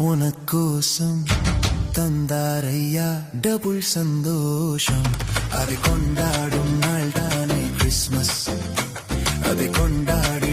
உனக்கோசம் தந்தாரையா double சந்தோஷம். அதை கொண்டாடும் நாள் தானே கிறிஸ்மஸ், அதை கொண்டாடி